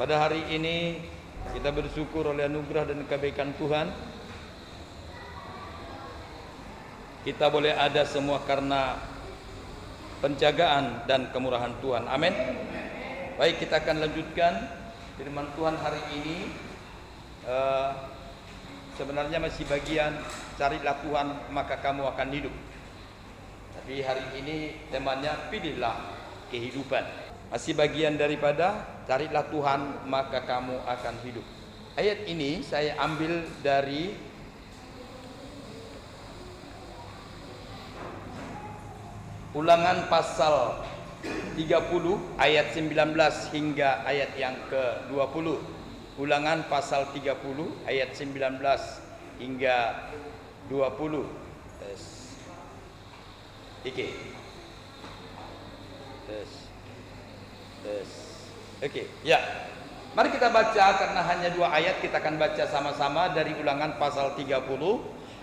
Pada hari ini kita bersyukur oleh anugerah dan kebaikan Tuhan. Kita boleh ada semua karena penjagaan dan kemurahan Tuhan. Amin. Baik, kita akan lanjutkan firman Tuhan hari ini. Sebenarnya masih bagian carilah Tuhan maka kamu akan hidup. Tapi hari ini temanya pilihlah kehidupan. Masih bagian daripada carilah Tuhan maka kamu akan hidup. Ayat ini saya ambil dari Ulangan pasal 30 ayat 19 hingga ayat yang ke-20. Ulangan pasal 30 ayat 19 hingga 20. Tes. Oke. Tes. Tes. Oke, ya. Mari kita baca karena hanya 2 ayat, kita akan baca sama-sama dari Ulangan pasal 30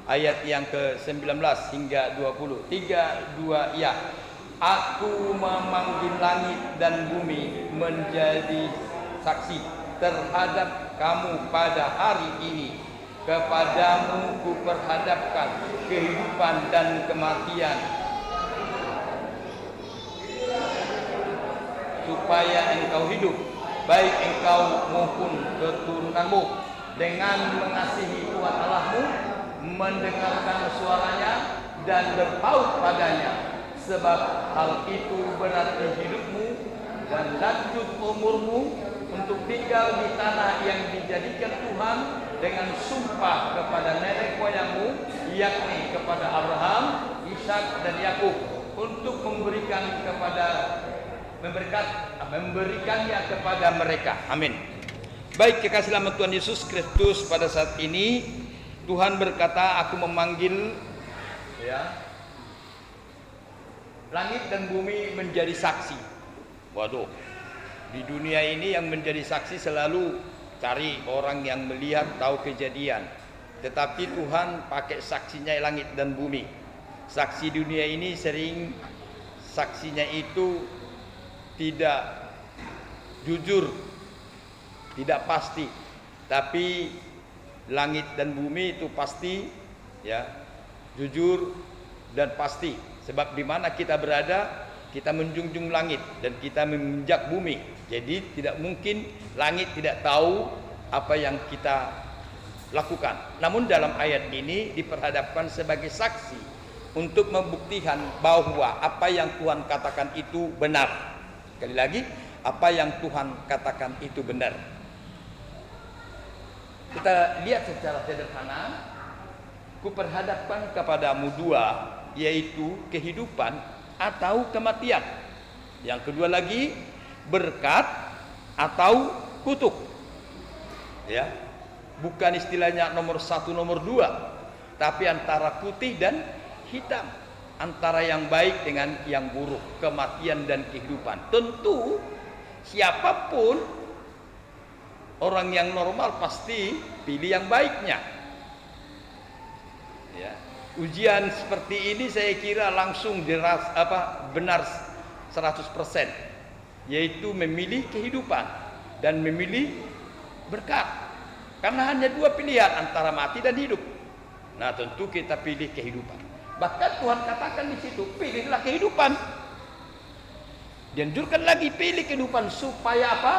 ayat yang ke-19 hingga 20. 3, 2, ya. Aku memanggil langit dan bumi menjadi saksi terhadap kamu pada hari ini. Kepadamu kuperhadapkan kehidupan dan kematian, supaya engkau hidup, baik engkau maupun keturunanmu, dengan mengasihi Tuhan Allahmu, mendengarkan suaranya dan berpaut padanya. Sebab hal itu berarti hidupmu dan lanjut umurmu untuk tinggal di tanah yang dijadikan Tuhan dengan sumpah kepada nenek moyangmu, yakni kepada Abraham, Ishak dan Yakub, untuk memberikannya kepada mereka. Amin. Baik, kekasih dalam Tuhan Yesus Kristus, pada saat ini Tuhan berkata, aku memanggil langit dan bumi menjadi saksi. Waduh, di dunia ini yang menjadi saksi selalu cari orang yang melihat, tahu kejadian. Tetapi Tuhan pakai saksinya langit dan bumi. Saksi dunia ini sering saksinya itu tidak jujur, tidak pasti. Tapi langit dan bumi itu pasti, ya, jujur dan pasti. Sebab di mana kita berada, kita menjunjung langit dan kita menginjak bumi. Jadi tidak mungkin langit tidak tahu apa yang kita lakukan. Namun dalam ayat ini diperhadapkan sebagai saksi untuk membuktikan bahwa apa yang Tuhan katakan itu benar. Sekali lagi, apa yang Tuhan katakan itu benar. Kita lihat secara sederhana. Kuperhadapkan kepadamu 2, yaitu kehidupan atau kematian. Yang kedua lagi, berkat atau kutuk. Ya, bukan istilahnya nomor 1, nomor 2, tapi antara putih dan hitam, antara yang baik dengan yang buruk, kematian dan kehidupan. Tentu siapapun orang yang normal pasti pilih yang baiknya. Ya, ujian seperti ini saya kira langsung benar 100%, yaitu memilih kehidupan dan memilih berkat. Karena hanya 2 pilihan, antara mati dan hidup. Nah, tentu kita pilih kehidupan. Bahkan Tuhan katakan di situ, pilihlah kehidupan. Dianjurkan lagi, pilih kehidupan supaya apa?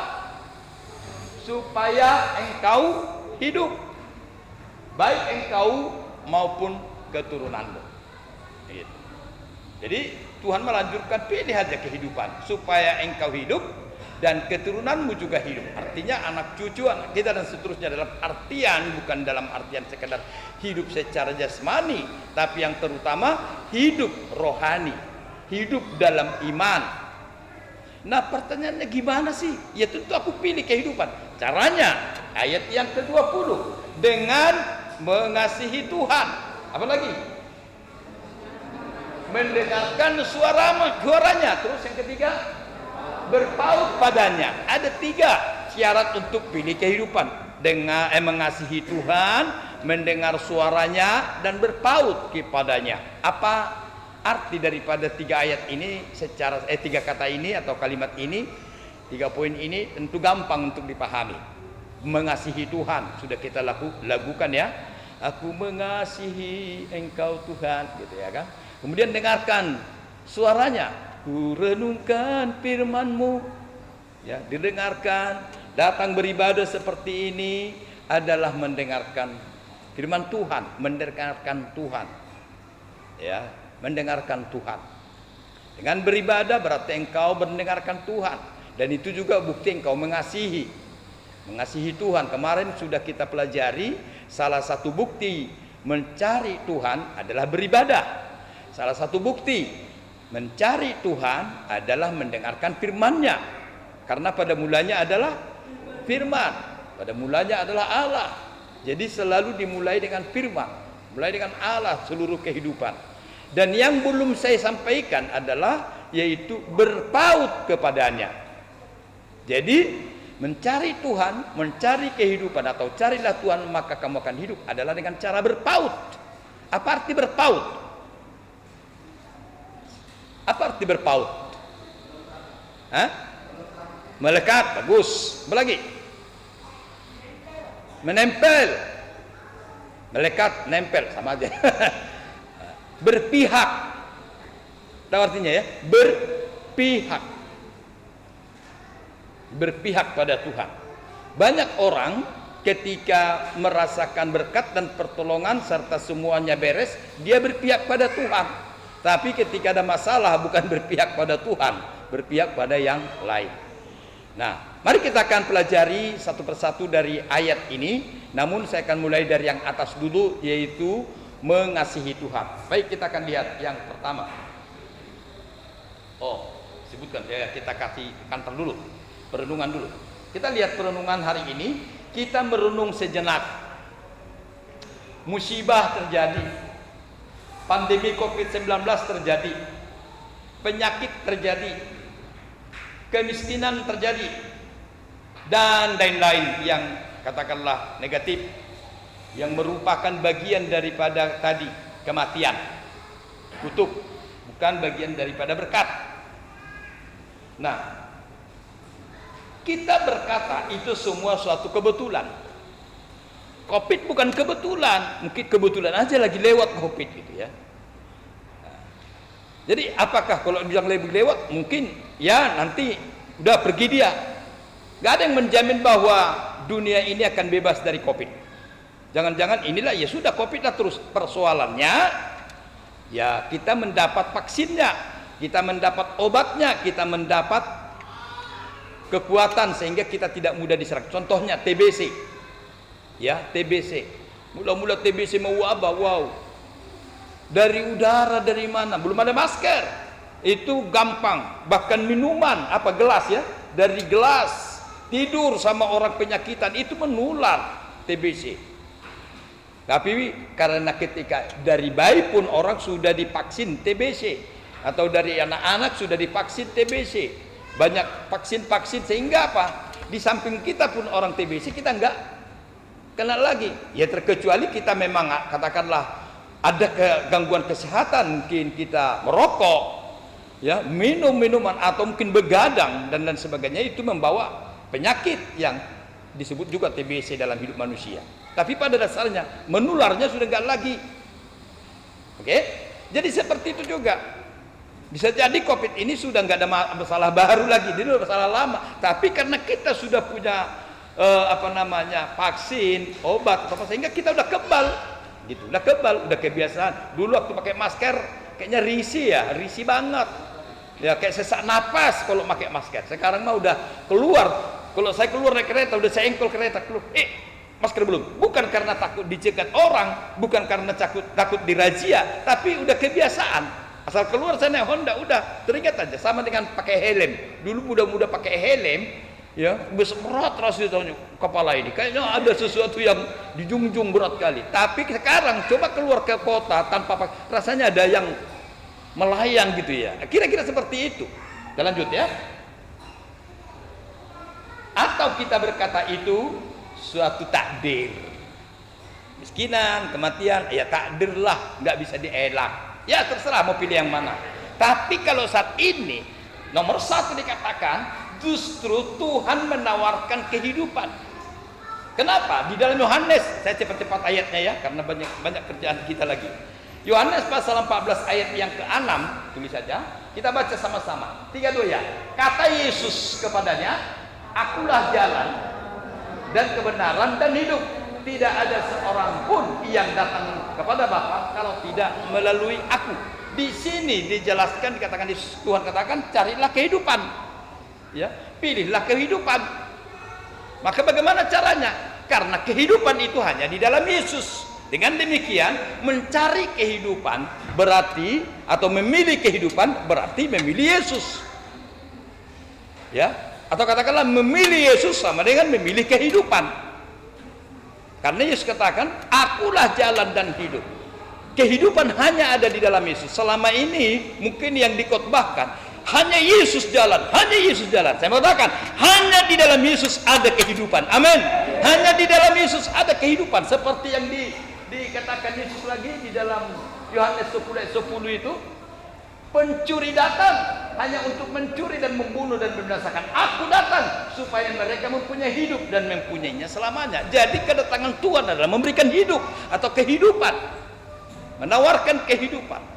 Supaya engkau hidup, baik engkau maupun keturunanmu. Gitu. Jadi Tuhan melanjutkan, pilih aja kehidupan supaya engkau hidup dan keturunanmu juga hidup. Artinya anak cucu, anak kita dan seterusnya, dalam artian bukan dalam artian sekadar hidup secara jasmani, tapi yang terutama hidup rohani, hidup dalam iman. Nah, pertanyaannya gimana sih? Ya tentu aku pilih kehidupan. Caranya ayat yang ke-20, dengan mengasihi Tuhan. Apa lagi? Mendengarkan suaranya. Terus yang ketiga, berpaut padanya. Ada 3 syarat untuk pilih kehidupan. Dengan mengasihi Tuhan, mendengar suaranya, dan berpaut kepadanya. Apa arti daripada 3 ayat ini secara 3 kata ini atau kalimat ini? 3 poin ini tentu gampang untuk dipahami. Mengasihi Tuhan sudah kita lakukan ya. Aku mengasihi Engkau Tuhan, gitu ya kan. Kemudian dengarkan suaranya. Ku renungkan firman-Mu. Ya, didengarkan. Datang beribadah seperti ini adalah mendengarkan firman Tuhan, mendengarkan Tuhan. Ya, mendengarkan Tuhan. Dengan beribadah berarti engkau mendengarkan Tuhan, dan itu juga bukti engkau mengasihi Tuhan. Kemarin sudah kita pelajari salah satu bukti mencari Tuhan adalah beribadah. Salah satu bukti mencari Tuhan adalah mendengarkan firman-Nya. Karena pada mulanya adalah firman, pada mulanya adalah Allah. Jadi selalu dimulai dengan firman, mulai dengan Allah seluruh kehidupan. Dan yang belum saya sampaikan adalah yaitu berpaut kepadanya. Jadi mencari Tuhan, mencari kehidupan atau carilah Tuhan maka kamu akan hidup adalah dengan cara berpaut. Apa arti berpaut? Apa arti berpaut? Hah? Melekat, bagus. Apa lagi? Menempel. Melekat, nempel, sama aja. Berpihak. Tahu artinya ya? Berpihak. Berpihak pada Tuhan. Banyak orang ketika merasakan berkat dan pertolongan serta semuanya beres, dia berpihak pada Tuhan. Tapi ketika ada masalah bukan berpihak pada Tuhan, berpihak pada yang lain. Nah, mari kita akan pelajari satu persatu dari ayat ini. Namun saya akan mulai dari yang atas dulu, yaitu mengasihi Tuhan. Baik, kita akan lihat yang pertama. Oh, sebutkan ya, kita kasih kantor dulu. Perenungan dulu. Kita lihat perenungan hari ini. Kita merenung sejenak. Musibah terjadi. Pandemi COVID-19 terjadi. Penyakit terjadi. Kemiskinan terjadi. Dan lain-lain yang katakanlah negatif. Yang merupakan bagian daripada tadi kematian. Kutuk. Bukan bagian daripada berkat. Nah, kita berkata itu semua suatu kebetulan. Covid bukan kebetulan, mungkin kebetulan aja lagi lewat Covid gitu ya. Nah, jadi apakah kalau bilang lebih lewat, mungkin ya nanti udah pergi dia. Gak ada yang menjamin bahwa dunia ini akan bebas dari Covid. Jangan-jangan inilah ya sudah Covid lah terus. Persoalannya ya kita mendapat vaksinnya, kita mendapat obatnya, kita mendapat kekuatan sehingga kita tidak mudah diserang. Contohnya TBC. Ya, TBC. Mula-mula TBC mewabah, wow. Dari udara dari mana? Belum ada masker. Itu gampang. Bahkan minuman, apa gelas ya? Dari gelas tidur sama orang penyakitan itu menular TBC. Tapi karena ketika dari bayi pun orang sudah divaksin TBC atau dari anak-anak sudah divaksin TBC. Banyak vaksin-vaksin sehingga apa? Di samping kita pun orang TBC kita enggak kena lagi. Ya terkecuali kita memang katakanlah ada gangguan kesehatan, mungkin kita merokok, ya minum minuman atau mungkin begadang dan sebagainya, itu membawa penyakit yang disebut juga TBC dalam hidup manusia. Tapi pada dasarnya menularnya sudah enggak lagi. Oke? Jadi seperti itu juga. Bisa jadi Covid ini sudah nggak ada masalah baru lagi, ini masalah lama. Tapi karena kita sudah punya vaksin, obat, sehingga kita udah kebal, gitu, udah kebal, udah kebiasaan. Dulu waktu pakai masker, kayaknya risih banget, ya kayak sesak napas kalau pakai masker. Sekarang mah udah keluar, kalau saya keluar naik kereta, udah saya engkol kereta keluar, masker belum. Bukan karena takut dicegat orang, bukan karena takut dirazia, tapi udah kebiasaan. Asal keluar saya naik Honda udah teringat aja, sama dengan pakai helm. Dulu muda-muda pakai helm, ya berat rasanya kepala ini. Kayaknya ada sesuatu yang dijunjung berat kali. Tapi sekarang coba keluar ke kota tanpa pakai, rasanya ada yang melayang gitu ya. Kira-kira seperti itu. Kita lanjut ya. Atau kita berkata itu suatu takdir. Miskinan, kematian, ya takdir lah, nggak bisa dielak. Ya terserah mau pilih yang mana. Tapi kalau saat ini nomor satu dikatakan justru Tuhan menawarkan kehidupan. Kenapa? Di dalam Yohanes, saya cepat-cepat ayatnya ya, karena banyak kerjaan kita lagi. Yohanes pasal 14 ayat yang ke-6, tulis saja. Kita baca sama-sama. 3, 2 ya. Kata Yesus kepadanya, "Akulah jalan dan kebenaran dan hidup. Tidak ada seorang pun yang datang kepada Bapa kalau tidak melalui aku." Di sini dijelaskan, dikatakan Tuhan katakan, carilah kehidupan. Ya, pilihlah kehidupan. Maka bagaimana caranya? Karena kehidupan itu hanya di dalam Yesus. Dengan demikian, mencari kehidupan berarti, atau memilih kehidupan berarti memilih Yesus. Ya, atau katakanlah memilih Yesus sama dengan memilih kehidupan. Karena Yesus katakan, "Akulah jalan dan hidup." Kehidupan hanya ada di dalam Yesus. Selama ini mungkin yang dikhotbahkan hanya Yesus jalan, hanya Yesus jalan. Saya mengatakan, hanya di dalam Yesus ada kehidupan. Amin. Hanya di dalam Yesus ada kehidupan. Seperti yang dikatakan Yesus lagi di dalam Yohanes 10 itu, pencuri datang hanya untuk mencuri dan membunuh dan membinasakan. Aku datang supaya mereka mempunyai hidup dan mempunyainya selamanya. Jadi kedatangan Tuhan adalah memberikan hidup atau kehidupan, menawarkan kehidupan.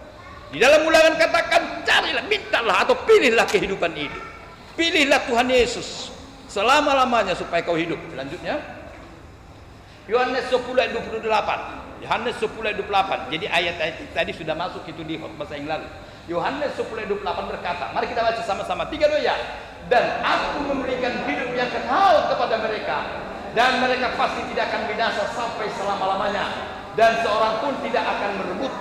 Di dalam Ulangan katakan, carilah, mintalah atau pilihlah kehidupan hidup. Pilihlah Tuhan Yesus selama-lamanya supaya kau hidup. Selanjutnya Yohanes 10 ayat 28. Yohanes 10 ayat 28. Jadi ayat-ayat tadi sudah masuk itu di bahasa yang lalu. Yohanes 10 ayat 28 berkata, mari kita baca sama-sama. 3, 2 ya. "Dan aku memberikan hidup yang kekal kepada mereka, dan mereka pasti tidak akan binasa sampai selama-lamanya, dan seorang pun tidak akan merebut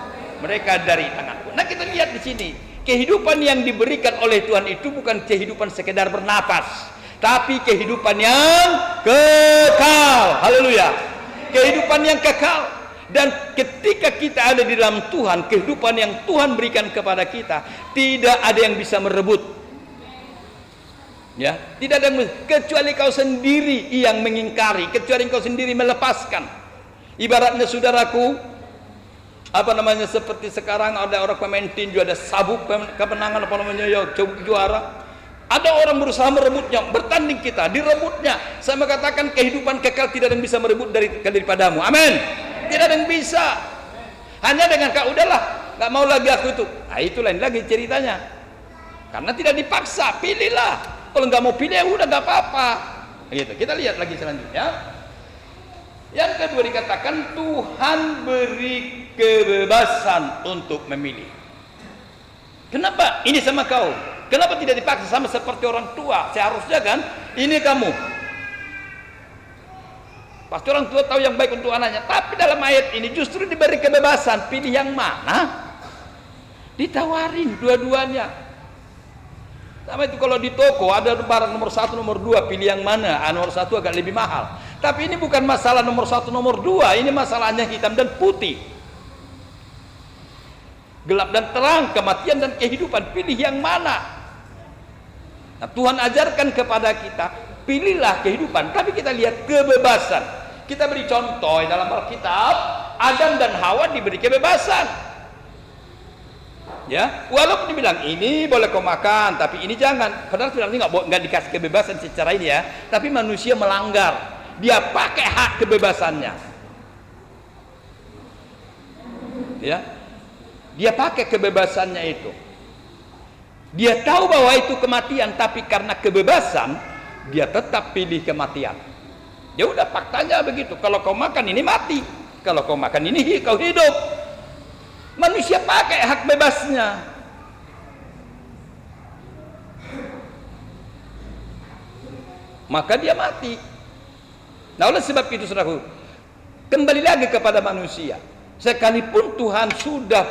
mereka dari tanganku." Nah, kita lihat di sini, kehidupan yang diberikan oleh Tuhan itu bukan kehidupan sekedar bernapas, tapi kehidupan yang kekal. Haleluya. Kehidupan yang kekal. Dan ketika kita ada di dalam Tuhan, kehidupan yang Tuhan berikan kepada kita, tidak ada yang bisa merebut. Ya, tidak ada yang, kecuali kau sendiri yang mengingkari, kecuali kau sendiri melepaskan. Ibaratnya saudaraku, seperti sekarang ada orang pemain tinju, ada sabuk kemenangan juara. Ada orang berusaha merebutnya, bertanding kita, direbutnya. Saya mengatakan kehidupan kekal tidak ada yang bisa merebut daripadamu. Amin. Tidak ada yang bisa. Hanya dengan kau udahlah, nggak mau lagi aku itu. Nah, itu lain lagi ceritanya. Karena tidak dipaksa, pilihlah. Kalau nggak mau pilih, ya udah nggak apa-apa. Gitu. Kita lihat lagi selanjutnya. Yang kedua dikatakan Tuhan beri kebebasan untuk memilih. Kenapa? Ini sama kau. Kenapa tidak dipaksa? Sama seperti orang tua. Seharusnya kan, ini kamu. Pasti orang tua tahu yang baik untuk anaknya. Tapi dalam ayat ini justru diberi kebebasan. Pilih yang mana? Ditawarin dua-duanya. Sama itu kalau di toko ada barang nomor 1, nomor 2, pilih yang mana? Nomor 1 agak lebih mahal. Tapi ini bukan masalah nomor 1, nomor 2. Ini masalahnya hitam dan putih. Gelap dan terang, kematian dan kehidupan. Pilih yang mana? Nah, Tuhan ajarkan kepada kita, pilihlah kehidupan. Tapi kita lihat kebebasan. Kita beri contoh dalam Alkitab, Adam dan Hawa diberi kebebasan. Ya, walaupun dibilang ini boleh kau makan, tapi ini jangan. Padahal sebenarnya nggak dikasih kebebasan secara ini ya. Tapi manusia melanggar. Dia pakai hak kebebasannya. Ya, dia pakai kebebasannya itu. Dia tahu bahwa itu kematian, tapi karena kebebasan dia tetap pilih kematian. Ya udah, faktanya begitu. Kalau kau makan ini mati, kalau kau makan ini kau hidup. Manusia pakai hak bebasnya. Maka dia mati. Nah, oleh sebab itu saudaraku, kembali lagi kepada manusia. Sekalipun Tuhan sudah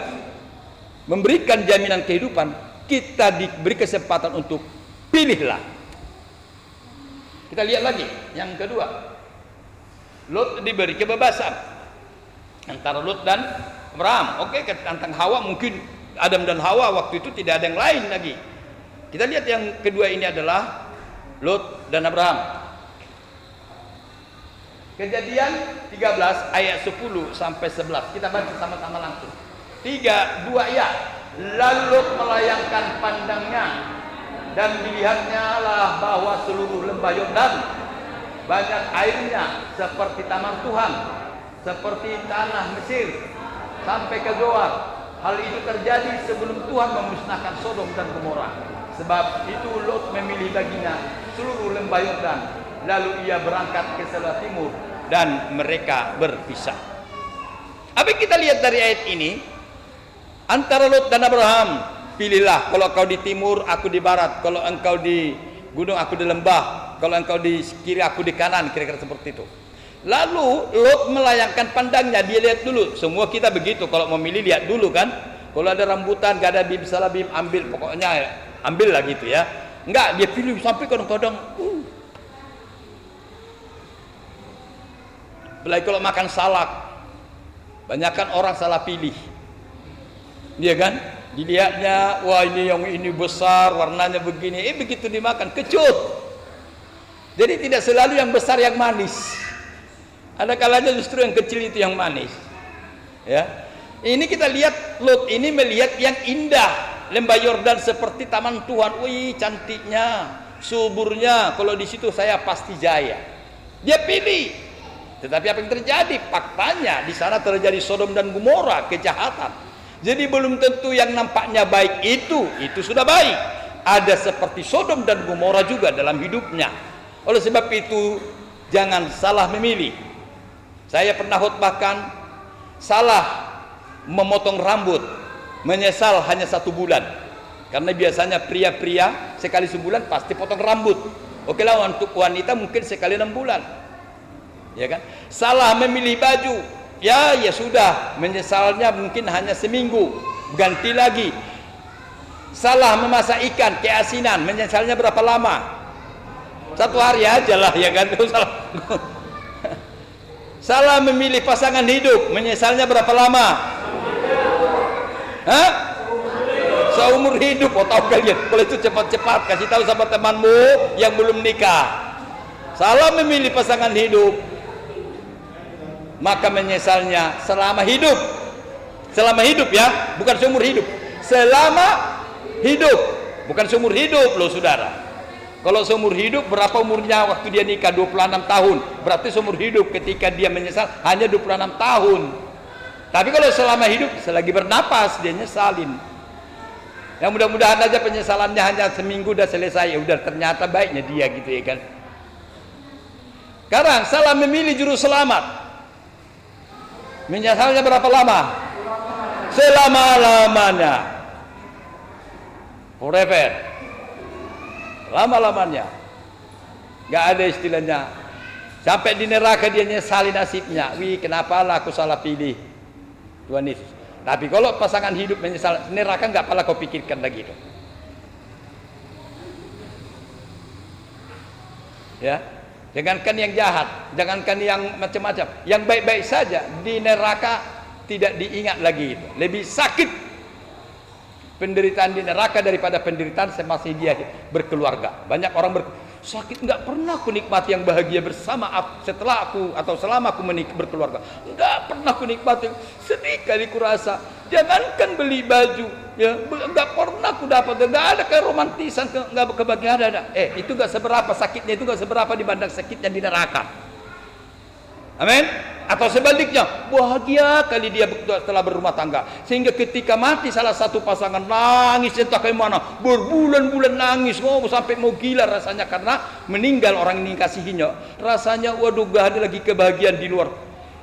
memberikan jaminan kehidupan, kita diberi kesempatan untuk pilihlah. Kita lihat lagi yang kedua. Lot diberi kebebasan antara Lot dan Abraham. Oke, tentang Hawa mungkin Adam dan Hawa waktu itu tidak ada yang lain lagi. Kita lihat yang kedua ini adalah Lot dan Abraham. Kejadian 13 ayat 10 sampai 11. Kita baca sama-sama langsung. 3, 2 ya. Lalu Lot melayangkan pandangnya dan dilihatnya lah bahwa seluruh lembah Yordan banyak airnya seperti taman Tuhan, seperti tanah Mesir sampai ke Zoar. Hal itu terjadi sebelum Tuhan memusnahkan Sodom dan Gomora. Sebab itu Lot memilih baginya seluruh lembah Yordan, lalu ia berangkat ke sebelah timur dan mereka berpisah. Apa yang kita lihat dari ayat ini? Antara Lot dan Abraham, pilihlah, kalau kau di timur, aku di barat, kalau engkau di gunung, aku di lembah, kalau engkau di kiri, aku di kanan, kira-kira seperti itu. Lalu Lot melayangkan pandangnya, dia lihat dulu. Semua kita begitu, kalau mau milih lihat dulu kan. Kalau ada rambutan, gak ada bim salabim, ambil, pokoknya ambil lah gitu ya. Enggak, dia pilih sampai kadang-kadang apalagi kalau makan salak, banyakkan orang salah pilih. Dia kan, dilihatnya, wah ini yang ini besar, warnanya begini, begitu dimakan, kecut. Jadi tidak selalu yang besar yang manis. Ada kalanya justru yang kecil itu yang manis. Ya. Ini kita lihat Lot ini melihat yang indah, lembah Yordan seperti taman Tuhan. Wih, cantiknya, suburnya. Kalau di situ saya pasti jaya. Dia pilih. Tetapi apa yang terjadi? Faktanya di sana terjadi Sodom dan Gomora, kejahatan. Jadi belum tentu yang nampaknya baik itu sudah baik. Ada seperti Sodom dan Gomora juga dalam hidupnya. Oleh sebab itu jangan salah memilih. Saya pernah khotbahkan, salah memotong rambut, menyesal hanya 1 bulan. Karena biasanya pria-pria sekali sebulan pasti potong rambut. Oke lah, untuk wanita mungkin sekali 6 bulan. Ya kan? Salah memilih baju, ya sudah, menyesalnya mungkin hanya seminggu, ganti lagi. Salah memasak ikan, keasinan, menyesalnya berapa lama? 1 hari aja lah, ya kan? Salah memilih pasangan hidup, menyesalnya berapa lama? Hah? Seumur hidup. Oh, tahu kalian, kalau itu cepat-cepat kasih tahu sama temanmu yang belum nikah. Salah memilih pasangan hidup, maka menyesalnya selama hidup. Selama hidup ya, bukan seumur hidup. Selama hidup, bukan seumur hidup loh saudara. Kalau seumur hidup, berapa umurnya waktu dia nikah? 26 tahun. Berarti seumur hidup, ketika dia menyesal hanya 26 tahun. Tapi kalau selama hidup, selagi bernapas dia nyesalin. Yang mudah-mudahan aja penyesalannya hanya seminggu udah selesai. Ya udah, ternyata baiknya dia gitu ya kan. Sekarang salah memilih juru selamat, menyesalnya berapa lama? Selama-lamanya, forever, lama-lamanya. Gak ada istilahnya sampai di neraka dia nyesali nasibnya. Wih, kenapa lah aku salah pilih Tuhan Yesus. Tapi kalau pasangan hidup menyesal, neraka gak pernah kau pikirkan lagi itu. Ya, jangankan yang jahat, jangankan yang macam-macam, yang baik-baik saja di neraka tidak diingat lagi itu. Lebih sakit penderitaan di neraka daripada penderitaan semasa dia berkeluarga. Banyak orang sakit, nggak pernah aku nikmati yang bahagia bersama aku setelah aku atau selama aku berkeluarga. Nggak pernah aku nikmati, sedih kali kurasa. Jangankan beli baju, ya nggak pernah aku dapat, nggak ada keromantisan, nggak kebahagiaan ada. Itu nggak seberapa sakitnya, itu nggak seberapa dibanding sakitnya di neraka. Amin. Atau sebaliknya, bahagia kali dia setelah berumah tangga, sehingga ketika mati salah satu pasangan nangis entah kayak mana, berbulan-bulan nangis, sampai mau gila rasanya karena meninggal orang yang dikasihinya. Rasanya waduh, gak ada lagi kebahagiaan di luar.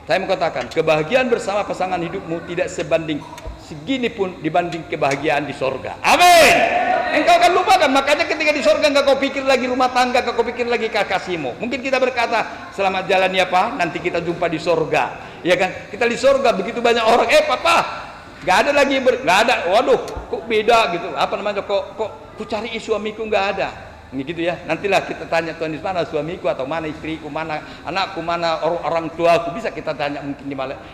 Saya mau katakan, kebahagiaan bersama pasangan hidupmu tidak sebanding segini pun dibanding kebahagiaan di sorga. Amin. Engkau akan lupakan, makanya ketika di sorga enggak kau pikir lagi rumah tangga, enggak kau pikir lagi kekasihmu. Mungkin kita berkata, selamat jalan ya Pak, nanti kita jumpa di sorga. Ya kan? Kita di sorga begitu banyak orang, Papa, enggak ada lagi, enggak ada. Waduh, kok beda gitu. Apa namanya? Kok ku cari suamiku enggak ada. Ini gitu ya. Nantilah kita tanya Tuhan, di mana suamiku atau mana istriku, mana anakku, mana orang tuaku, bisa kita tanya mungkin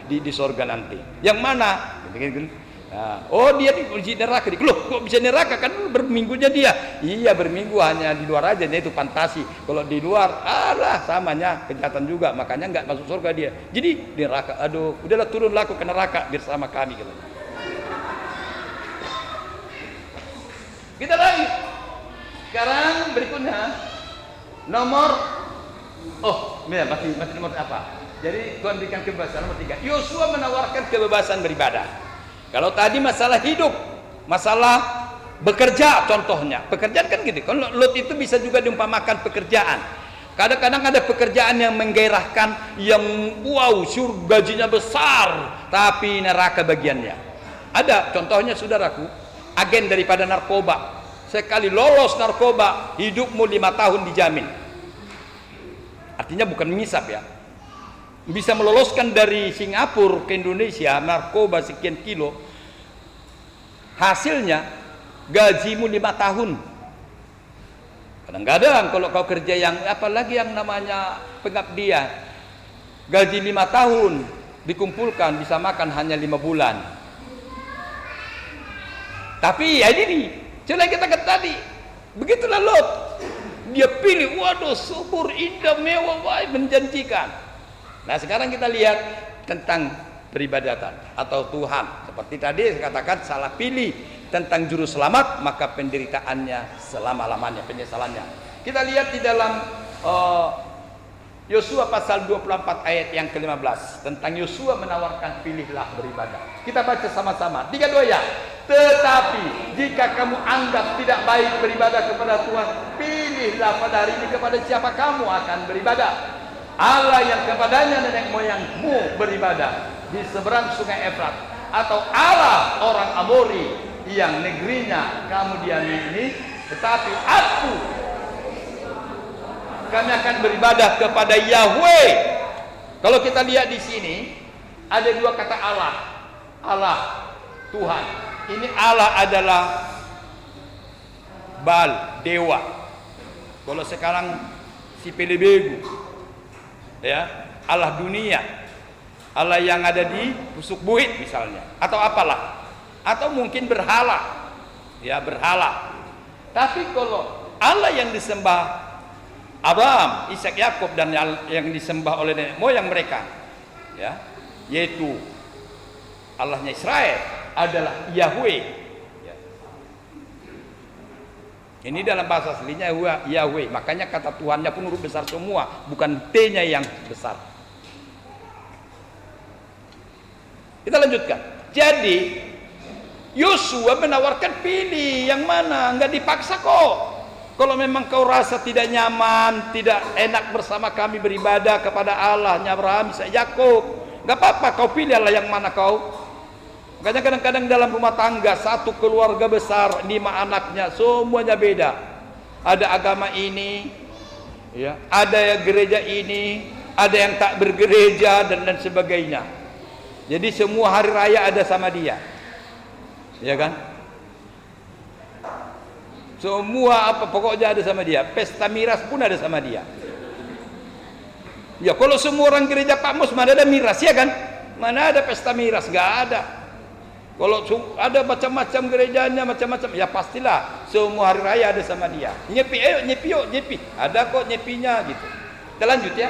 di sorga nanti. Yang mana? Gitu. Nah, dia di neraka. Loh, kok bisa neraka? Kan berminggunya dia. Iya, berminggu hanya di luar aja, itu fantasi. Kalau di luar, samanya kejahatan juga. Makanya nggak masuk surga dia. Jadi di neraka. Aduh, udahlah turunlah aku ke neraka bersama kami gitu. Kita lagi. Sekarang berikutnya nomor masih nomor apa? Jadi Tuhan berikan kebebasan. Nomor 3, Yosua menawarkan kebebasan beribadah. Kalau tadi masalah hidup, masalah bekerja contohnya. Pekerjaan kan gitu. Kalau Lot itu bisa juga diumpamakan pekerjaan. Kadang-kadang ada pekerjaan yang menggairahkan, yang wow, surga gajinya besar, tapi neraka bagiannya. Ada contohnya saudaraku, agen daripada narkoba. Sekali lolos narkoba, hidupmu 5 tahun dijamin. Artinya bukan mengisap ya. Bisa meloloskan dari Singapura ke Indonesia narkoba sekian kilo. Hasilnya gajimu 5 tahun. Kadang-kadang kalau kau kerja yang apalagi yang namanya pengabdian, gaji 5 tahun dikumpulkan bisa makan hanya 5 bulan. Tapi ya ini, coba kita kata tadi, begitulah Lot. Dia pilih, waduh subur, indah, mewah, baik, menjanjikan. Nah sekarang kita lihat tentang peribadatan atau Tuhan. Seperti tadi saya katakan salah pilih tentang juru selamat, maka penderitaannya selama-lamanya, penyesalannya. Kita lihat di dalam Yosua pasal 24 ayat yang ke-15 tentang Yosua menawarkan pilihlah beribadah. Kita baca sama-sama. 3, 2 ya. Tetapi jika kamu anggap tidak baik beribadah kepada Tuhan, pilihlah pada hari ini kepada siapa kamu akan beribadah. Allah yang kepadanya nenek moyangmu beribadah di seberang sungai Efrat, atau Allah orang Amori yang negerinya kamu diami ini. Tetapi kami akan beribadah kepada Yahweh. Kalau kita lihat di sini ada 2 kata Allah. Allah, Tuhan. Ini Allah adalah Baal, dewa. Kalau sekarang si Pelebegu, ya, Allah dunia, Allah yang ada di Pusuk Buit misalnya, atau apalah, atau mungkin berhala, ya berhala. Tapi kalau Allah yang disembah Abraham, Ishak, Yakub dan yang disembah oleh nenek moyang mereka, ya, yaitu Allahnya Israel adalah Yahweh. Ya. Ini dalam bahasa aslinya Yahweh. Makanya kata Tuhannya pun huruf besar semua, bukan T-nya yang besar. Kita lanjutkan. Jadi Yosua menawarkan pilih yang mana, nggak dipaksa kok. Kalau memang kau rasa tidak nyaman, tidak enak bersama kami beribadah kepada Allahnya Abraham, Ishak, Yakub, nggak apa-apa, kau pilih Allah yang mana kau. Makanya kadang-kadang dalam rumah tangga, satu keluarga besar, 5 anaknya, semuanya beda. Ada agama ini, ya, ada yang gereja ini, ada yang tak bergereja dan sebagainya. Jadi semua hari raya ada sama dia, ya kan? Semua apa pokoknya ada sama dia. Pesta miras pun ada sama dia. Ya kalau semua orang gereja Pak Mus mana ada miras, ya kan? Mana ada pesta miras? Gak ada. Kalau ada macam-macam gerejanya, macam-macam, ya pastilah semua hari raya ada sama dia. Nyepi, ayo nyepi, yuk nyepi. Ada kok nyepinya gitu. Kita lanjut ya.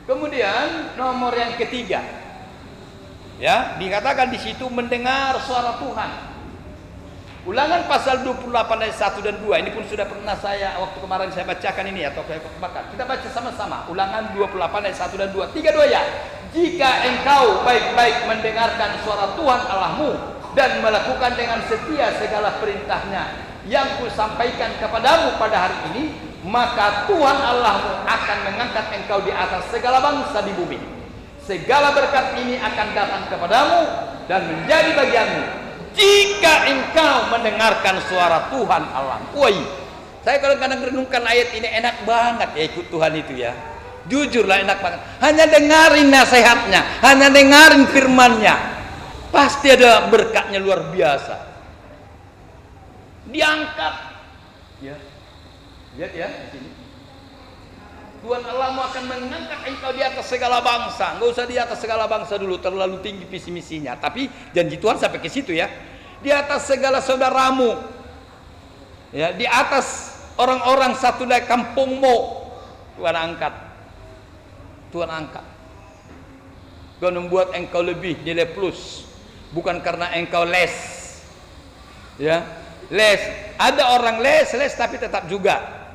Kemudian nomor yang ketiga, ya dikatakan di situ mendengar suara Tuhan. Ulangan pasal 28 ayat 1 dan 2. Ini pun sudah pernah saya waktu kemarin saya bacakan ini atau saya kemakan. Kita baca sama-sama. Ulangan 28 ayat 1 dan 2. 3, 2 ya. Jika engkau baik-baik mendengarkan suara Tuhan Allahmu dan melakukan dengan setia segala perintahnya yang kusampaikan kepadamu pada hari ini, maka Tuhan Allahmu akan mengangkat engkau di atas segala bangsa di bumi. Segala berkat ini akan datang kepadamu dan menjadi bagianmu jika engkau mendengarkan suara Tuhan Allah. Woi, saya kadang-kadang renungkan ayat ini, enak banget ya ikut Tuhan itu ya. Jujurlah enak banget. Hanya dengarin nasihatnya, hanya dengarin firmannya, pasti ada berkatnya luar biasa. Diangkat. Ya. Lihat ya di sini. Tuhan Allahmu akan mengangkat engkau di atas segala bangsa. Enggak usah di atas segala bangsa dulu, terlalu tinggi visi misinya. Tapi janji Tuhan sampai ke situ ya. Di atas segala saudaramu. Ya, di atas orang-orang satu dari kampungmu. Tuhan angkat. Tuhan angkat. Tuhan membuat engkau lebih nilai plus. Bukan karena engkau les. Ya, les. Ada orang les tapi tetap juga.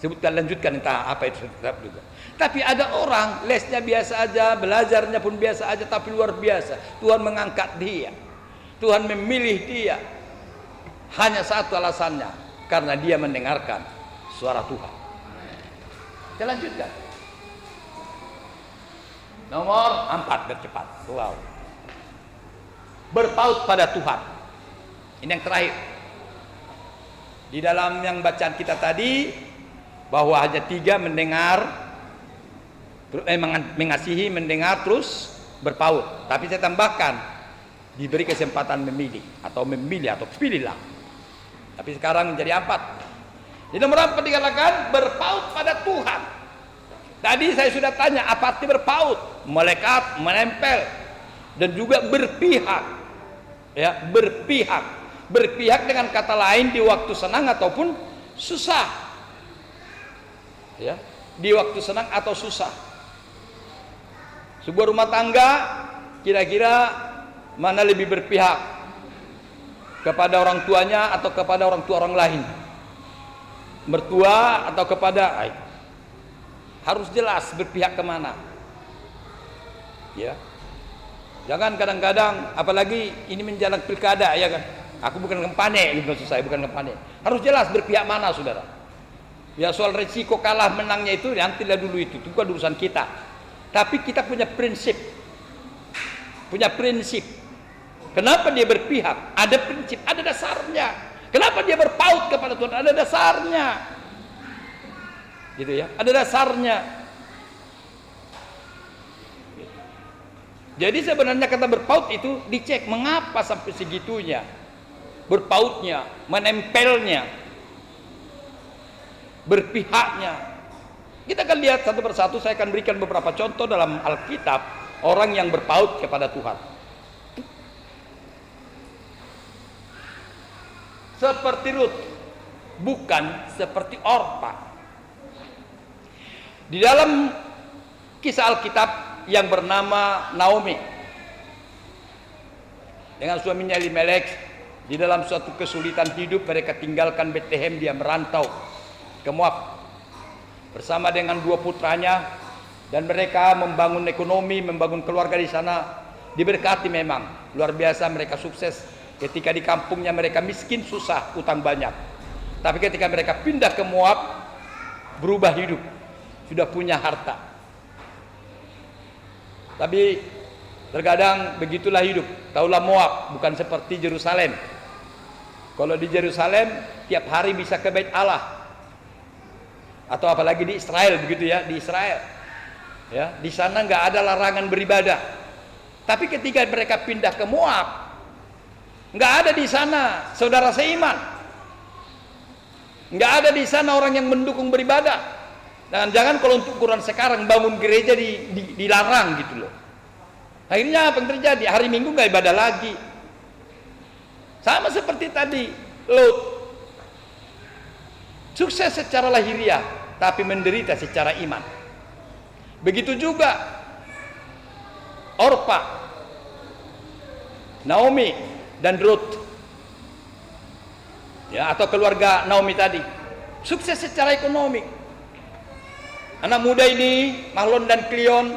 Sebutkan, lanjutkan entah apa itu tetap juga. Tapi ada orang lesnya biasa aja, belajarnya pun biasa aja, tapi luar biasa. Tuhan mengangkat dia, Tuhan memilih dia. Hanya satu alasannya, karena dia mendengarkan suara Tuhan. Kita lanjutkan. Nomor 4, bercepat. Wow. Berpaut pada Tuhan. Ini yang terakhir. Di dalam yang bacaan kita tadi, bahwa hanya 3 mendengar, mengasihi, mendengar, terus berpaut. Tapi saya tambahkan, diberi kesempatan memilih atau pilihlah. Tapi sekarang menjadi 4. Di nomor 4 dikatakan berpaut pada Tuhan. Tadi saya sudah tanya apa arti berpaut, melekat, menempel, dan juga berpihak. Ya, berpihak dengan kata lain di waktu senang ataupun susah. Ya, di waktu senang atau susah. Sebuah rumah tangga kira-kira mana lebih berpihak, kepada orang tuanya atau kepada orang tua orang lain, mertua atau kepada harus jelas berpihak kemana. Ya, jangan kadang-kadang, apalagi ini menjelang pilkada, ya kan, aku bukan kampanye, maksud saya bukan kampanye, harus jelas berpihak mana, saudara. Ya, soal resiko kalah menangnya itu nantilah dulu, itu bukan urusan kita. Tapi kita punya prinsip. Kenapa dia berpihak? Ada prinsip, ada dasarnya. Kenapa dia berpaut kepada Tuhan? Ada dasarnya. Gitu ya, ada dasarnya. Jadi sebenarnya kata berpaut itu dicek mengapa sampai segitunya. Berpautnya, menempelnya, berpihaknya. Kita akan lihat satu persatu. Saya akan berikan beberapa contoh dalam Alkitab orang yang berpaut kepada Tuhan. Seperti Rut, bukan seperti Orpa. Di dalam kisah Alkitab yang bernama Naomi dengan suaminya Elimelek, di dalam suatu kesulitan hidup mereka tinggalkan Bethlehem, dia merantau ke Moab bersama dengan 2 putranya, dan mereka membangun ekonomi, membangun keluarga di sana. Diberkati memang luar biasa, mereka sukses. Ketika di kampungnya mereka miskin, susah, utang banyak. Tapi ketika mereka pindah ke Moab, berubah hidup, sudah punya harta. Tapi terkadang begitulah hidup. Taulah Moab bukan seperti Yerusalem. Kalau di Yerusalem tiap hari bisa ke Bait Allah. Atau apalagi di Israel, begitu ya, di Israel. Ya, di sana nggak ada larangan beribadah. Tapi ketika mereka pindah ke Moab, nggak ada di sana saudara seiman. Nggak ada di sana orang yang mendukung beribadah. Dan jangan kalau untuk ukuran sekarang bangun gereja dilarang gitu loh. Akhirnya apa yang terjadi? Hari Minggu nggak ibadah lagi. Sama seperti tadi Lot, sukses secara lahiriah tapi menderita secara iman. Begitu juga Orpa, Naomi dan Ruth, ya, atau keluarga Naomi tadi, sukses secara ekonomi. Anak muda ini, Mahlon dan Cleon,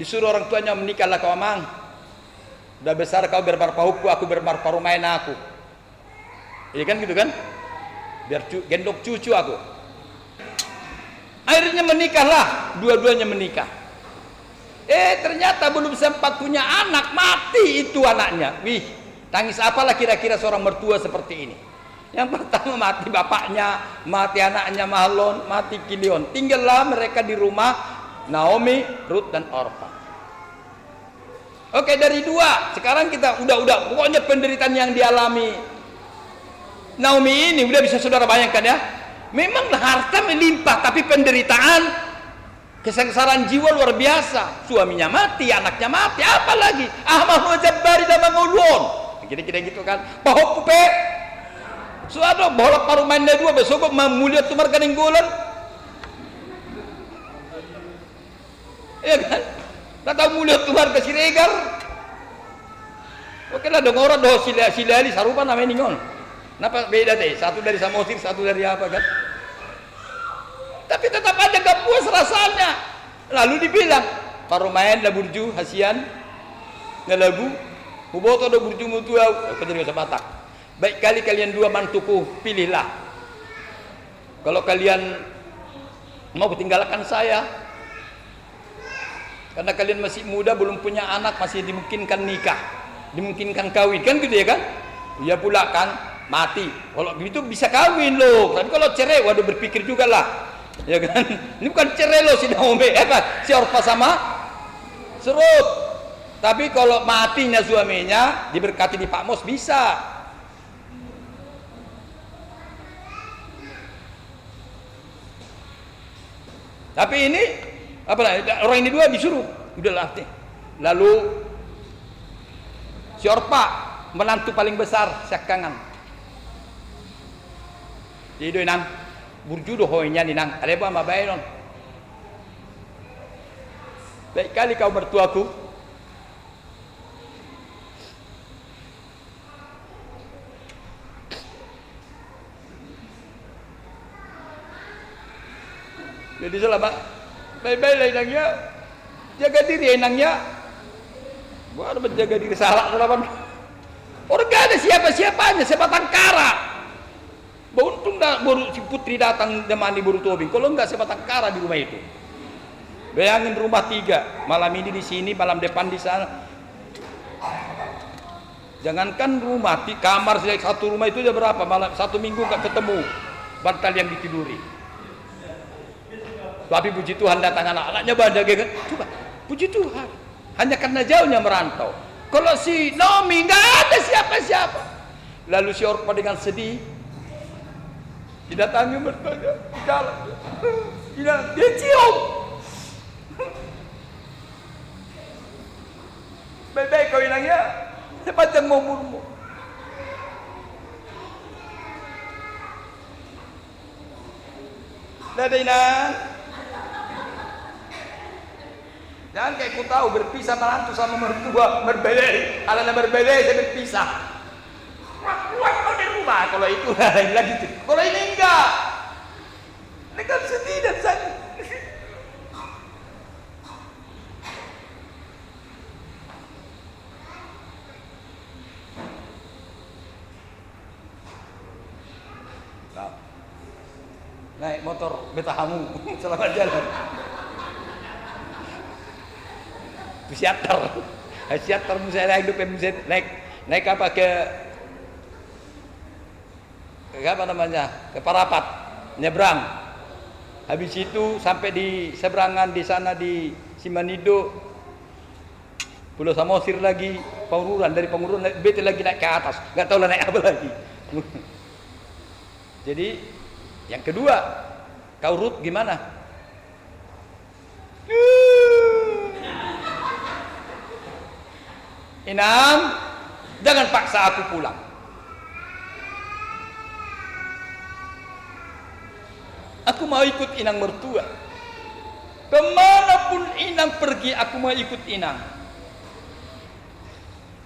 disuruh orang tuanya, menikahlah kau Amang. Udah besar kau bermarpahuku, aku bermarparumain aku. Iya kan gitu kan? Biar gendong cucu aku. Akhirnya menikahlah, dua-duanya menikah. Ternyata belum sempat punya anak, mati itu anaknya. Wih, tangis apalah kira-kira seorang mertua seperti ini. Yang pertama mati bapaknya, mati anaknya Mahlon, mati Kilion. Tinggallah mereka di rumah Naomi, Ruth dan Orpa. Oke, dari 2, sekarang kita udah pokoknya penderitaan yang dialami Naomi ini udah bisa saudara bayangkan ya. Memang harta melimpah, tapi penderitaan, kesengsaraan jiwa luar biasa. Suaminya mati, anaknya mati, apa lagi? Ahmad Jabbari dan Mangulun. Kira-kira gitu kan. Bahwa kupe suado bolak paru mainnya 2 besok memuliat tumar kaninggulan. Iya kan? Tak tahu muliat tumar ke Siregar. Kena dong orang doh silali sarupa namanya ningon. Kenapa beda teh? Satu dari Samosir, satu dari apa kan? Tapi tetap ada gak puas rasanya. Lalu dibilang, Parumayan la burju hasian ngelagu, huboto do burju mutua, kemudian bahasa Batak. Baik kali kalian dua mantuku, pilihlah. Kalau kalian mau tinggalkan saya, karena kalian masih muda, belum punya anak, masih dimungkinkan nikah, dimungkinkan kawin, kan gitu ya kan? Ya pula kan mati. Kalau begitu bisa kawin loh. Tapi kalau cerai, waduh berpikir juga lah, ya kan? Ini bukan cerai loh si Naomi, si Orpa sama Serut. Tapi kalau matinya suaminya diberkati di Pak Mos bisa. Tapi ini apa orang ini dua disuruh udahlah. Lalu si Orpa menantu paling besar Syakangan. Jadi doi nang burjudo hoinya di nang aleba ma bailon. Baik kali kau mertuaku, jadi selama baik-baik lah inangnya, jaga diri inangnya. Gua harus menjaga diri salah selama orang gak ada siapa-siapanya, sebatang kara. Untung baru si putri datang demani baru tobing. Kalau enggak sebatang kara di rumah itu. Bayangin rumah 3, malam ini di sini, malam depan di sana. Jangankan rumah, kamar satu rumah itu aja berapa? Malam 1 minggu enggak ketemu bantal yang ditiduri. Tapi puji Tuhan datang anak-anaknya banyak kan? Coba, puji Tuhan. Hanya karena jauhnya merantau. Kalau si Naomi nggak ada siapa-siapa. Lalu si Orpa dengan sedih didatangi mertuanya, jalan, dia cium. Baik-baik kau inangnya, sepanjang umurmu. Dadah inang. Jangan kayak ku tahu berpisah menantu sama mertua berbelai, alana berbelai saya berpisah. Keluar kau dari rumah kalau itu lain lagi. Kalau ini enggak, ini kan sedih dan sakit. Naik motor betahamu, selamat jalan. Siatar musela hidup naik apa ke apa namanya, ke Parapat, nyebrang. Habis itu sampai di seberangan di sana di Simanido, Pulau Samosir lagi, Pengururan, dari Pengururan bete lagi naik ke atas, nggak tahu lah naik apa lagi. Jadi yang kedua, kau Ruth gimana? Inang, jangan paksa aku pulang. Aku mau ikut inang mertua. Kemanapun inang pergi, aku mau ikut inang.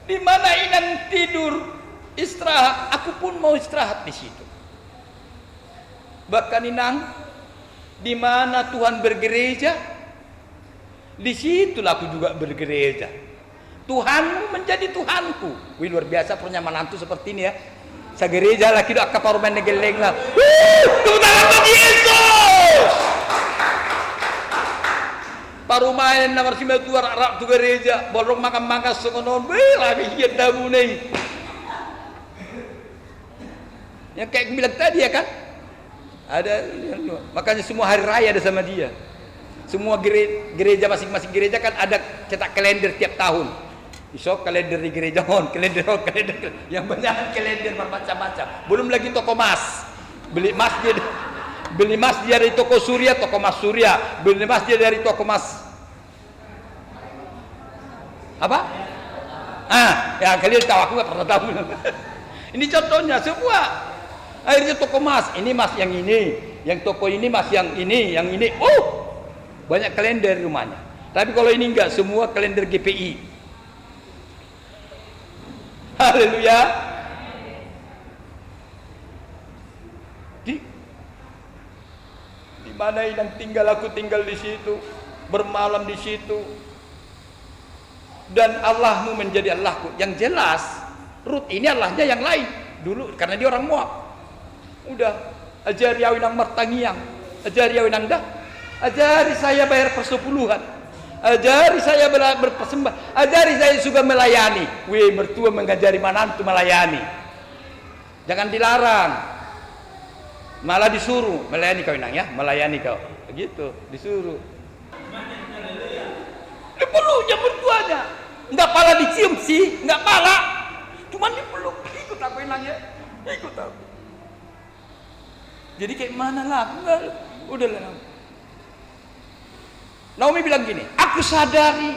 Di mana inang tidur, istirahat, aku pun mau istirahat di situ. Bahkan inang, di mana Tuhan bergereja, di situlah aku juga bergereja. Tuhanmu menjadi Tuhanku. Wih, luar biasa punya menantu seperti ini ya. Sa gereja laki do akka parumen negeleng lah. Tepuk tangan bagi Yesus. Parumain nomor 9 rak tu gereja, bolong makan-makan sengonon. Wih, lagi hiat dabu nih. Yang kayak bilang tadi ya kan? Ada, makanya semua hari raya ada sama dia. Semua gereja masing-masing gereja kan ada cetak kalender tiap tahun. Isok kalender di gereja kalender yang banyak kalender bermacam-macam. Belum lagi toko emas. Beli emas dia dari toko Surya, toko emas Surya. Beli emas dia dari toko emas apa? Ya kalian tahu, aku nggak pernah tahu. Ini contohnya semua. Akhirnya toko emas, ini emas yang ini, yang toko ini emas yang ini, yang ini. Oh, banyak kalender di rumahnya. Tapi kalau ini enggak, semua kalender GPI. Haleluya. Di mana yang tinggal, aku tinggal di situ, bermalam di situ, dan Allahmu menjadi Allahku. Yang jelas Rut ini Allahnya yang lain dulu, karena dia orang Moab. Udah ajari awinang martangiang, ajari awinang dah, ajari saya bayar persepuluhan, ajari saya berpersembah, ajari saya juga melayani. Wih, mertua mengajari manantu melayani, jangan dilarang, malah disuruh melayani kau inang ya, melayani kau begitu, disuruh. Dipeluk yang mertuanya, nggak pala dicium sih, nggak pala, cuman dipeluk. Ikut aku inang ya, ikut aku. Jadi kayak mana lah, enggak, udah lah. Naomi bilang gini, aku sadari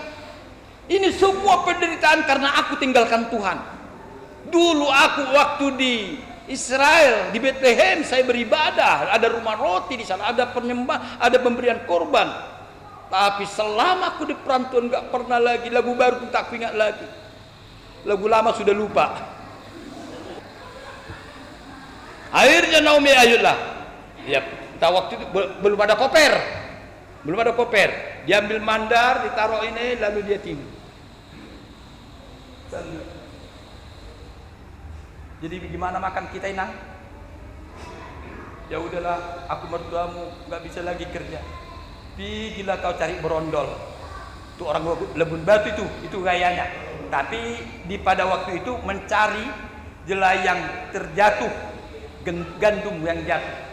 ini semua penderitaan karena aku tinggalkan Tuhan. Dulu aku waktu di Israel, di Bethlehem saya beribadah, ada rumah roti di sana, ada penyembah, ada pemberian korban. Tapi selama aku di perantauan nggak pernah lagi, lagu baru pun tak ingat lagi, lagu lama sudah lupa. Akhirnya Naomi, ayolah, ya, waktu itu belum ada koper, diambil mandar, ditaruh ini, lalu dia tidur. Jadi gimana makan kita inang? Ya udahlah, aku mertuamu nggak bisa lagi kerja. Gila kau cari berondol. Itu orang Lebun Batu itu gayanya. Tapi pada waktu itu mencari jelayang terjatuh, gandum yang jatuh.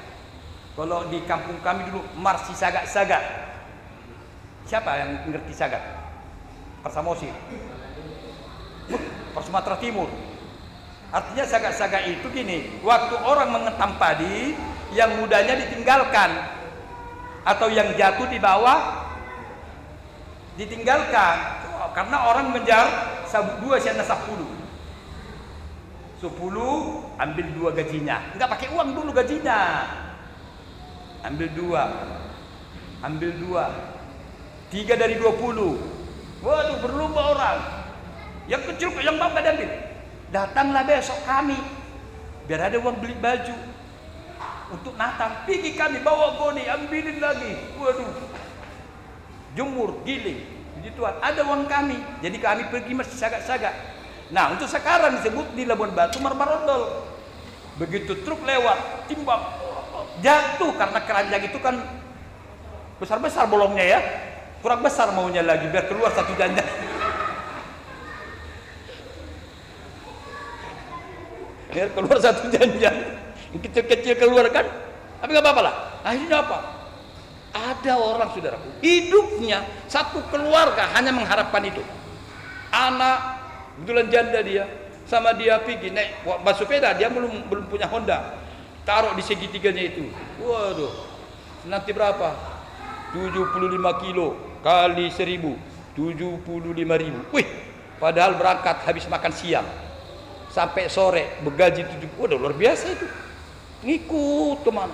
Kalau di kampung kami dulu marsi sagak-sagak. Siapa yang ngerti sagak? Persamosir. Per Sumatera Timur. Artinya sagak-sagak itu gini, waktu orang mengetam padi, yang mudanya ditinggalkan, atau yang jatuh di bawah ditinggalkan, karena orang menjar 2 siana 10 ambil 2 gajinya, nggak pakai uang dulu gajinya, ambil 2 3 dari 20. Waduh, berlomba orang, yang kecil yang bangga diambil. Datanglah besok kami, biar ada uang beli baju untuk Natal. Pergi kami bawa goni, ambilin lagi. Waduh, jemur, giling, begituan. Ada uang kami, jadi kami pergi masih sagak-sagak. Nah, untuk sekarang disebut di Labuan Batu marmarondol. Begitu truk lewat, timbang, jatuh, karena keranjang itu kan besar-besar bolongnya ya, kurang besar maunya lagi biar keluar satu janjang. Biar keluar satu janjang, kecil-kecil keluar kan, tapi nggak apa-apa lah. Akhirnya apa? Ada orang, saudaraku, hidupnya satu keluarga hanya mengharapkan itu. Anak kebetulan janda dia, sama dia pergi naik sepeda, dia belum punya Honda, taruh di segitiganya itu. Waduh, nanti berapa? 75 kilo kali 1000, 75.000. Wih, padahal berangkat habis makan siang sampai sore bergaji 7. Waduh, luar biasa itu, ngikut teman.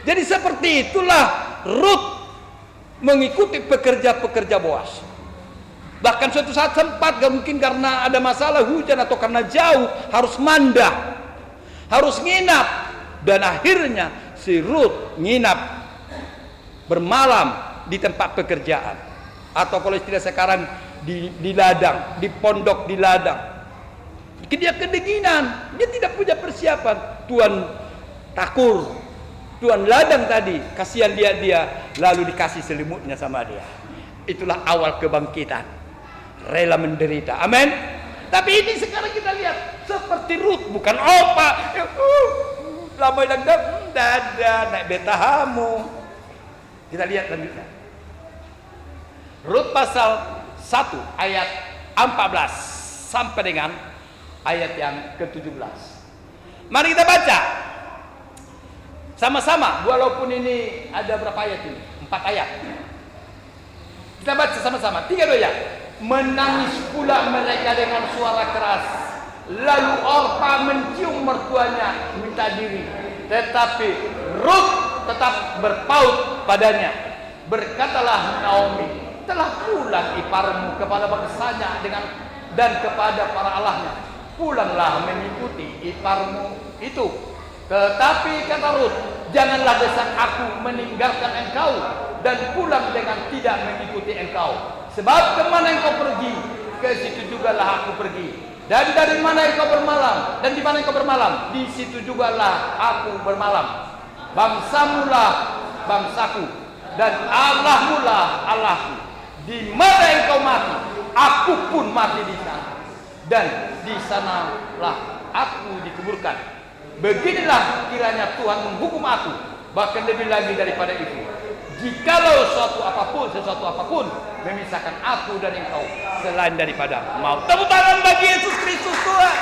Jadi seperti itulah Rut mengikuti pekerja-pekerja Boas. Bahkan suatu saat sempat, gak mungkin karena ada masalah hujan atau karena jauh, harus mandah, harus nginap. Dan akhirnya si Rut nginap, bermalam di tempat pekerjaan, atau kalau istilah sekarang di ladang, di pondok di ladang. Dia kedinginan, dia tidak punya persiapan. Tuan takur, tuan ladang tadi, kasihan dia, lalu dikasih selimutnya sama dia. Itulah awal kebangkitan, rela menderita. Amin. Tapi ini sekarang kita lihat seperti Rut, bukan opa. Lama yang dada naik betahamu. Kita lihat lanjutnya. Rut pasal 1 ayat 14 sampai dengan ayat yang ke-17. Mari kita baca sama-sama, walaupun ini ada berapa ayat ini? 4 ayat. Kita baca sama-sama, 3 2 ya. Menangis pula mereka dengan suara keras. Lalu Orpa mencium mertuanya minta diri, tetapi Rut tetap berpaut padanya. Berkatalah Naomi, telah pulang iparmu kepada bangsanya dan kepada para allahnya. pulanglah mengikuti iparmu itu. Tetapi kata Rut, janganlah desak aku meninggalkan engkau dan pulang dengan tidak mengikuti engkau. Sebab kemana engkau pergi, ke situ jugalah aku pergi. Dan dari mana engkau bermalam, dan di mana engkau bermalam, di situ jugalah aku bermalam. Bangsamulah bangsaku, dan Allahmulah Allahku. Di mana engkau mati, aku pun mati di sana, dan di sanalah aku dikuburkan. Beginilah kiranya Tuhan menghukum aku, bahkan lebih lagi daripada itu, jikalau sesuatu apapun memisahkan aku dan engkau selain daripada maut. Tepuk tangan bagi Yesus Kristus Tuhan.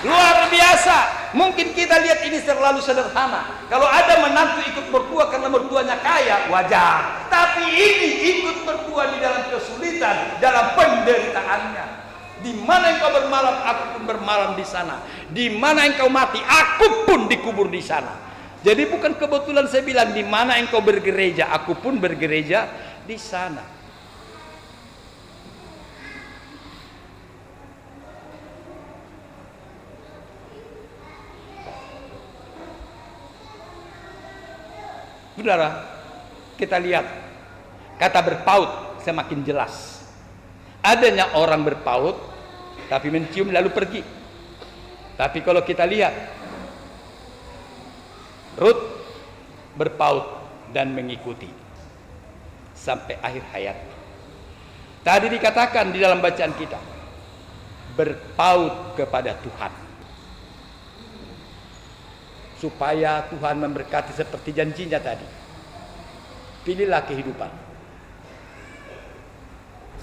Luar biasa. Mungkin kita lihat ini terlalu sederhana. Kalau ada menantu ikut mertua karena mertuanya kaya, wajar. Tapi ini ikut mertua di dalam kesulitan, dalam penderitaannya. Di mana engkau bermalam, aku pun bermalam di sana. Di mana engkau mati, aku pun dikubur di sana. Jadi bukan kebetulan saya bilang di mana engkau bergereja, aku pun bergereja di sana. Saudara, kita lihat kata berpaut semakin jelas. Adanya orang berpaut tapi mencium lalu pergi. Tapi kalau kita lihat Rut berpaut dan mengikuti sampai akhir hayat. Tadi dikatakan di dalam bacaan kita, berpaut kepada Tuhan, supaya Tuhan memberkati seperti janjinya tadi. Pilihlah kehidupan.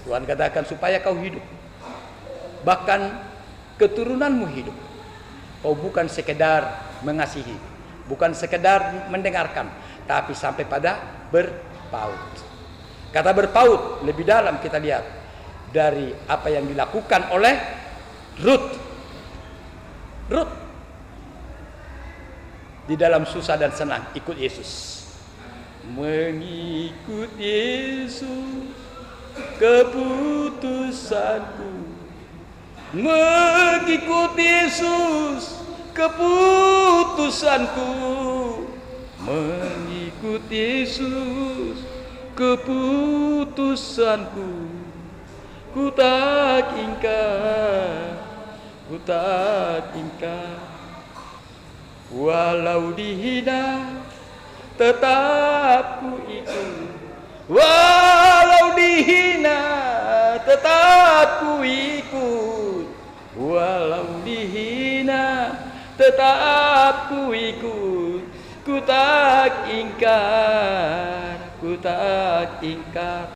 Tuhan katakan supaya kau hidup, bahkan keturunanmu hidup. Kau bukan sekedar mengasihi, bukan sekedar mendengarkan, tapi sampai pada berpaut. Kata berpaut lebih dalam kita lihat dari apa yang dilakukan oleh Rut. Rut di dalam susah dan senang ikut Yesus. Mengikut Yesus keputusanku. Mengikut Yesus keputusanku. Mengikut Yesus keputusanku. Ku tak ingkar, ku tak ingkar. Walau dihina tetap ku ikut. Walau dihina tetap ku ikut. Walau dihina tetap ku ikut. Ku tak ingkar, ku tak ingkar.